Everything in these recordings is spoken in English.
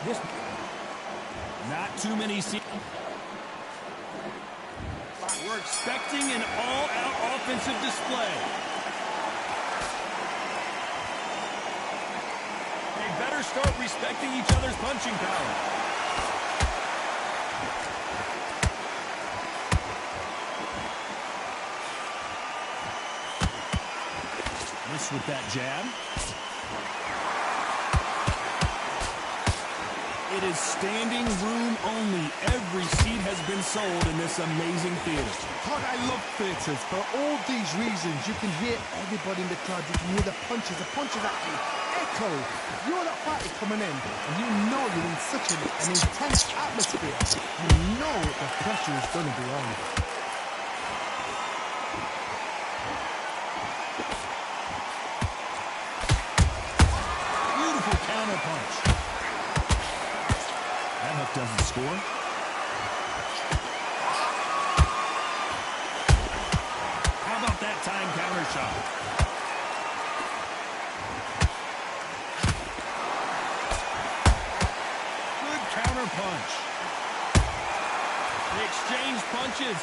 This not too many. We're expecting an all-out offensive display. They better start respecting each other's punching power. Miss with that jab. It is standing room only. Every seat has been sold in this amazing theater. God, I love theaters. For all these reasons, you can hear everybody in the crowd. You can hear the punches actually echo. You're that fighter coming in, and you know you're in such an intense atmosphere. You know the pressure is going to be on. Beautiful counter punch. That hook doesn't score. How about that time counter shot? Good counter punch. They exchange punches.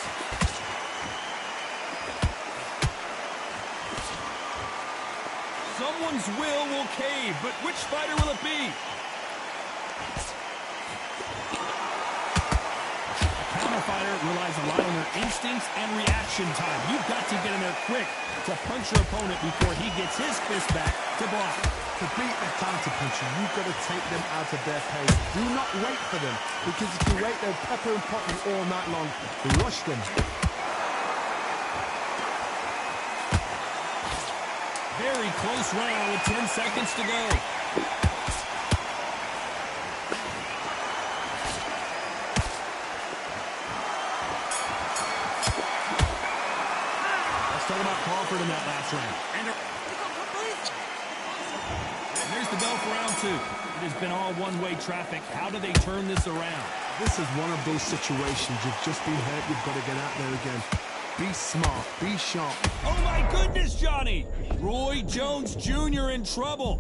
Someone's will cave, but which fighter will it be? Fighter relies a lot on their instincts and reaction time. You've got to get in there quick to punch your opponent before he gets his fist back to block. To beat the counter puncher, you've got to take them out of their pace. Do not wait for them, because if you wait, they'll pepper and pot you all night long. Rush them. Very close round with 10 seconds to go. Talk about Crawford in that last round. And there's the bell for round 2. It has been all one-way traffic. How do they turn this around? This is one of those situations. You've just been hurt. You've got to get out there again. Be smart. Be sharp. Oh, my goodness, Johnny! Roy Jones Jr. in trouble.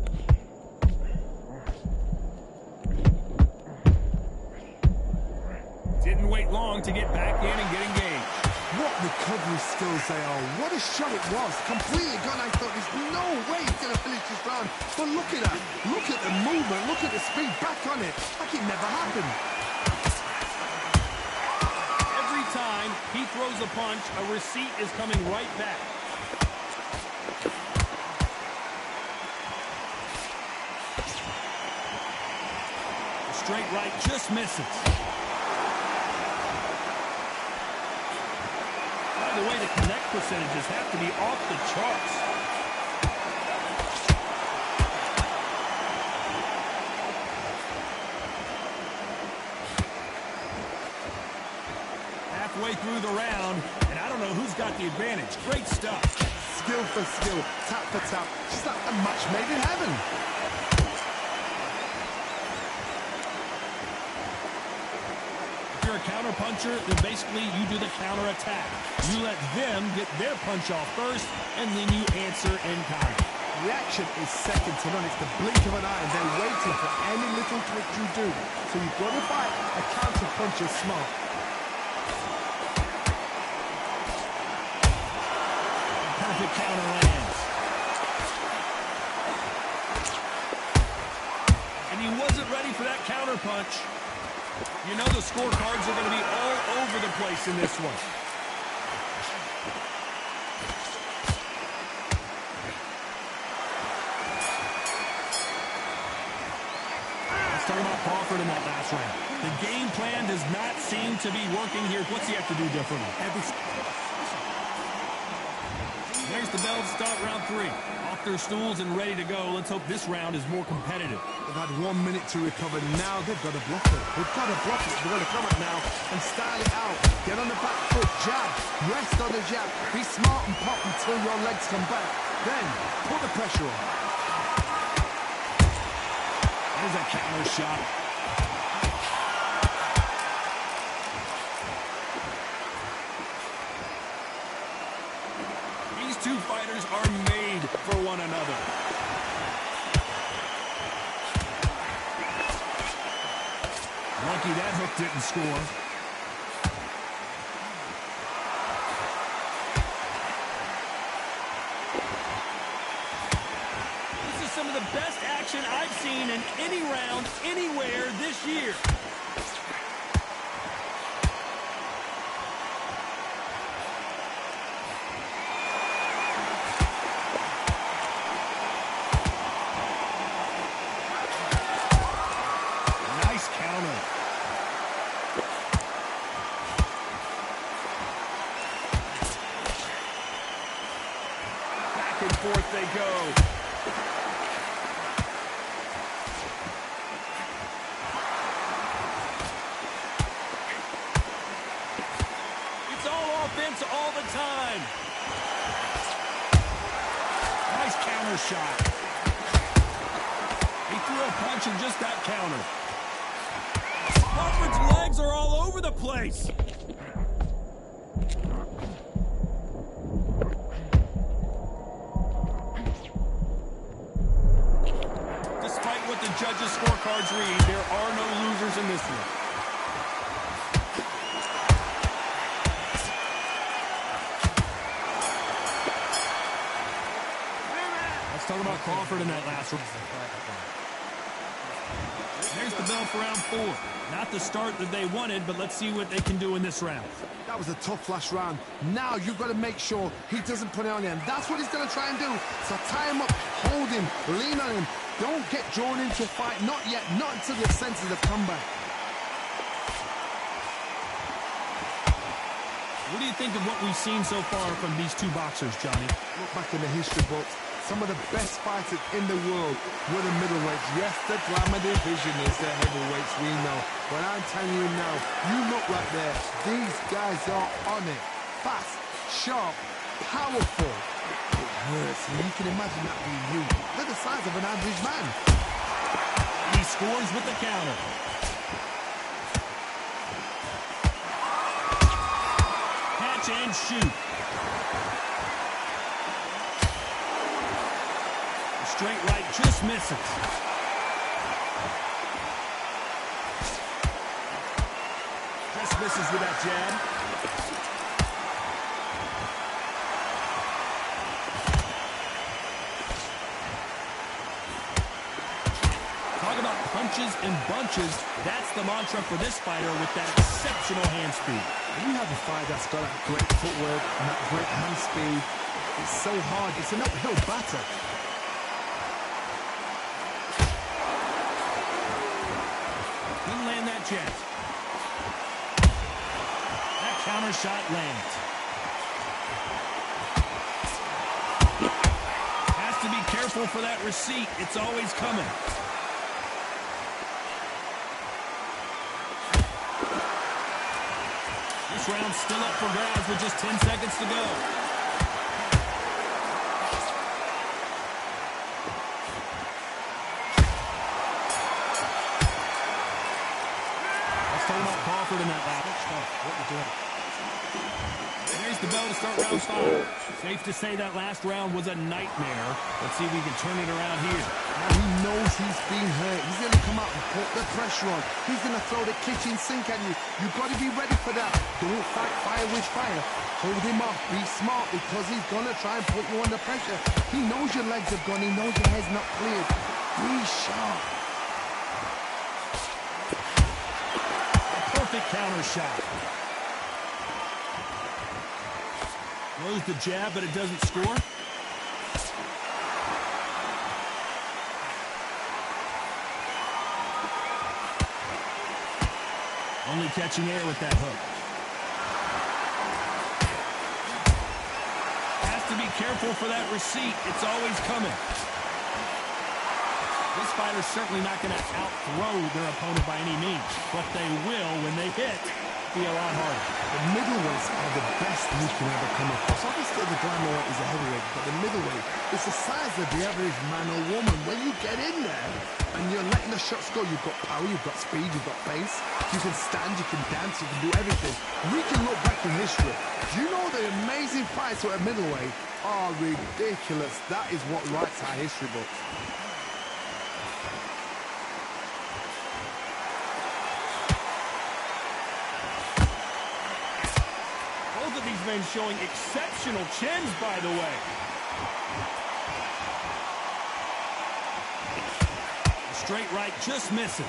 Didn't wait long to get back in and get engaged. What recovery skills they are. What a shot it was. Completely gone. I thought there's no way he's going to finish this round. But look at that. Look at the movement. Look at the speed. Back on it. Like it never happened. Every time he throws a punch, a receipt is coming right back. The straight right just misses. The way the connect percentages have to be off the charts. Halfway through the round, and I don't know who's got the advantage. Great stuff. Skill for skill, tap for tap. Just like a match made in heaven. If you're a counter puncher, then basically you do the counter attack. You let them get their punch off first, and then you answer in kind. Reaction is second to none. It's the blink of an eye, and they're waiting for any little trick you do. So you've got to fight a counter puncher smart. Perfect counter lands. And he wasn't ready for that counter punch. You know the scorecards are going to be all over the place in this one. Let's talk about Crawford in that last round. The game plan does not seem to be working here. What's he have to do differently? There's the bell to start round 3. Off their stools and ready to go. Let's hope this round is more competitive. They've had 1 minute to recover. Now they've got to block it. They've got to block it. They've got to come up now and style it out. Get on the back foot, jab, rest on the jab. Be smart and pop until your legs come back. Then put the pressure on. There's a counter shot. These two fighters are made for one another. Lucky that hook didn't score. This is some of the best action I've seen in any round, anywhere this year. Nice counter. Back and forth they go. It's all offense all the time. Nice counter shot. He threw a punch and just got countered. Crawford's legs are all over the place. Despite what the judges' scorecards read, there are no losers in this one. Let's talk about Crawford in that last one. There's the bell for round 4. Not the start that they wanted, but let's see what they can do in this round. That was a tough last round. Now you've got to make sure he doesn't put it on you, and that's what he's going to try and do. So tie him up, hold him, lean on him. Don't get drawn into a fight. Not yet, not until your senses have come back. What do you think of what we've seen so far from these two boxers, Johnny? Look back in the history books. Some of the best fighters in the world were the middleweights. Yes, the glamour division is the heavyweights, we know. But I'm telling you now, you look right there. These guys are on it. Fast, sharp, powerful. It hurts, and you can imagine that being you. They're the size of an average man. He scores with the counter. Catch and shoot. Straight right just misses. Just misses with that jab. Talk about punches and bunches. That's the mantra for this fighter with that exceptional hand speed. When you have a fight that's got that great footwork and that great hand speed, it's so hard. It's an uphill battle. Didn't land that jab. That counter shot lands. Has to be careful for that receipt. It's always coming. This round's still up for grabs with just 10 seconds to go. Crawford in that lap. What you doing? There's the bell to start round 5. Safe to say that last round was a nightmare. Let's see if we can turn it around here. Now he knows he's been hurt. He's going to come out and put the pressure on. He's going to throw the kitchen sink at you. You've got to be ready for that. Don't fight fire with fire. Hold him off. Be smart because he's going to try and put you under pressure. He knows your legs have gone. He knows your head's not cleared. Be sharp. Perfect counter shot. Throws the jab, but it doesn't score. Only catching air with that hook. Has to be careful for that receipt. It's always coming. This fighter's certainly not going to out-throw their opponent by any means, but they will, when they hit, be a lot harder. The middleweights are the best you can ever come across. Obviously, the glamour is a heavyweight, but the middleweight is the size of the average man or woman. When you get in there and you're letting the shots go, you've got power, you've got speed, you've got pace. You can stand, you can dance, you can do everything. We can look back in history. Do you know the amazing fights at middleweight are ridiculous? That is what writes our history books. been showing exceptional chins, by the way. Straight right just misses.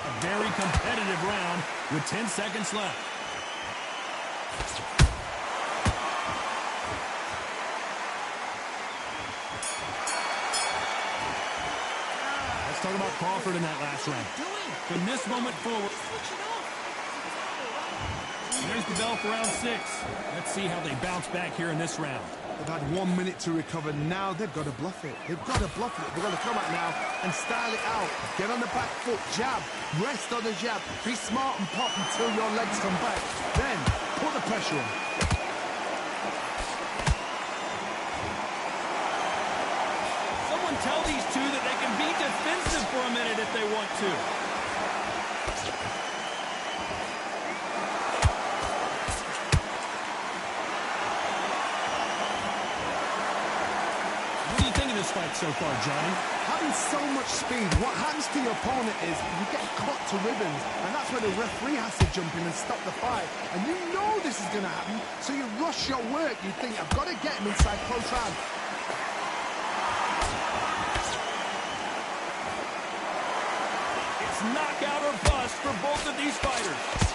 A very competitive round with 10 seconds left. Let's talk about Crawford in that last round. From this moment forward, there's the bell for round 6. Let's see how they bounce back here in this round. They've had 1 minute to recover. Now they've got to bluff it. They've got to bluff it. They've got to come out now and style it out. Get on the back foot, jab, rest on the jab. Be smart and pop until your legs come back. Then put the pressure on. Someone tell these two that they can be defensive for a minute if they want to. Fight so far, Johnny. Having so much speed, what happens to your opponent is you get cut to ribbons, and that's where the referee has to jump in and stop the fight. And you know this is going to happen, so you rush your work. You think, I've got to get him inside close round. It's knockout or bust for both of these fighters.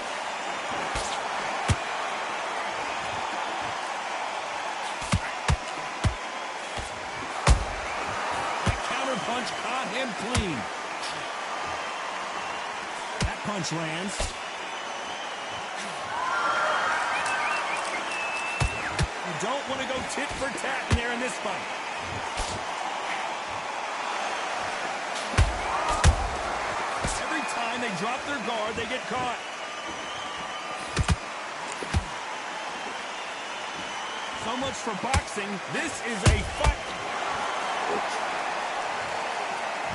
Punch caught him clean. That punch lands. You don't want to go tit for tat in there in this fight. Every time they drop their guard, they get caught. So much for boxing. This is a fight.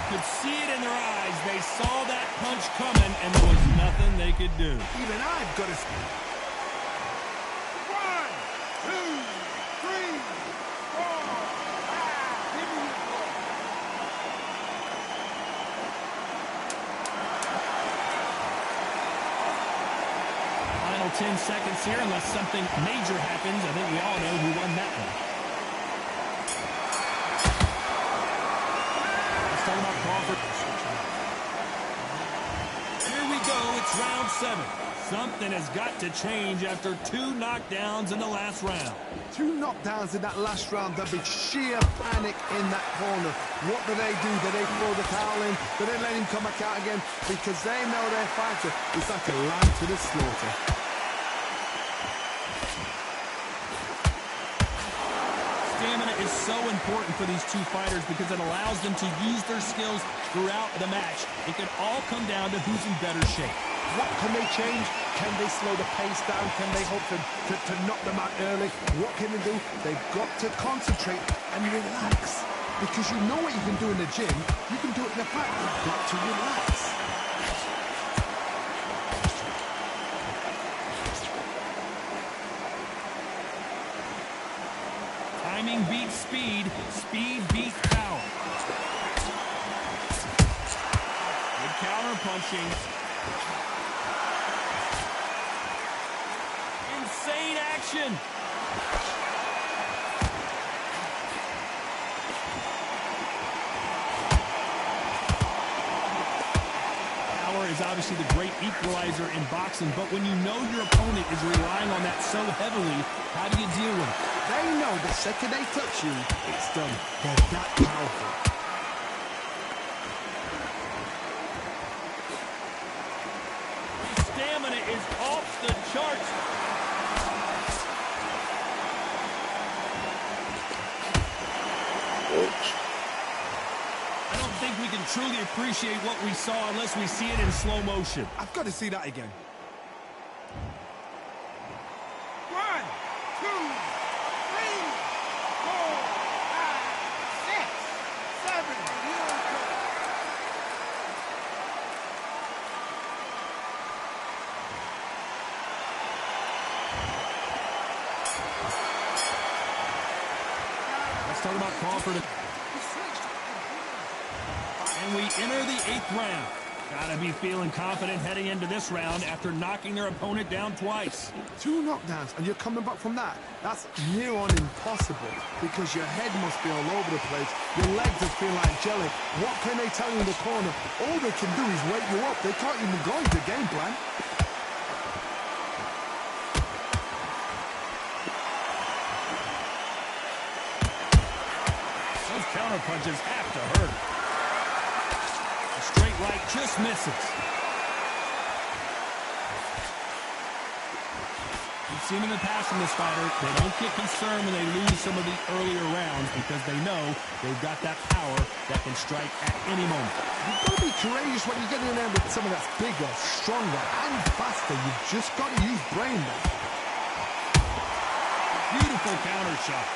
Could see it in their eyes. They saw that punch coming, and there was nothing they could do. Even I've got to... 1, 2, 3, 4, 5. Give me your ball. Final 10 seconds here, unless something major happens. I think we all know who won that one. Here we go, it's round 7. Something has got to change after 2 knockdowns in the last round. 2 knockdowns in that last round. There'll be sheer panic in that corner. What do? Do they throw the towel in? Do they let him come back out again? Because they know their fighter is like a lamb to the slaughter. Stamina is so important for these two fighters because it allows them to use their skills throughout the match. It can all come down to who's in better shape. What can they change? Can they slow the pace down? Can they hope to knock them out early? What can they do? They've got to concentrate and relax. Because you know what you can do in the gym, you can do it in the fight. You've got to relax. Timing beats speed. Speed beats power. Good counter punching. Insane action. Power is obviously the great equalizer in boxing, but when you know your opponent is relying on that so heavily, how do you deal with it? They know the second they touch you, it's done. They're that powerful. Stamina is off the charts. I don't think we can truly appreciate what we saw unless we see it in slow motion. I've got to see that again. 1, 2, 3, 4, 5, 6, 7. Let's talk about Crawford. He switched And we enter the 8th round. Gotta be feeling confident heading into this round after knocking their opponent down twice. 2 knockdowns and you're coming back from that. That's near on impossible because your head must be all over the place. Your legs just feel like jelly. What can they tell you in the corner? All they can do is wake you up. They can't even go into game plan. Those counter punches have to hurt. A straight right just misses. We've seen in the past from this fighter, they don't get concerned when they lose some of the earlier rounds because they know they've got that power that can strike at any moment. You've got to be courageous when you get in there with someone that's bigger, stronger, and faster. You've just got to use brain there. Beautiful counter shot.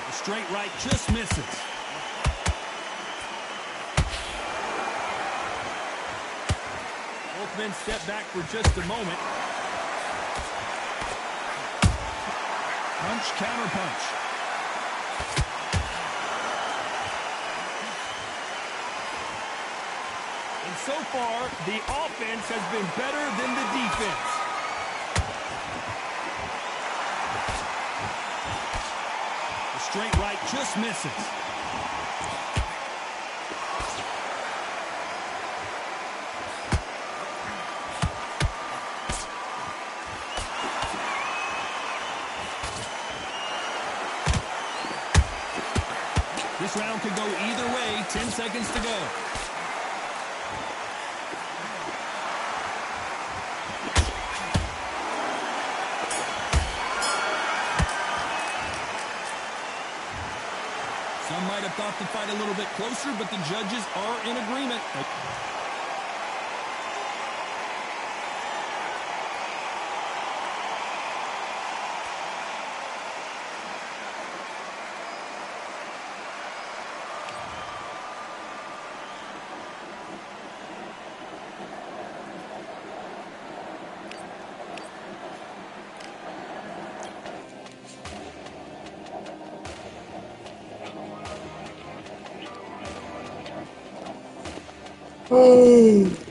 The straight right just misses. Both men step back for just a moment. Punch, counter punch. And so far, the offense has been better than the defense. The straight right just misses. This round could go either way. 10 seconds to go. Some might have thought the fight a little bit closer, but the judges are in agreement. Oh.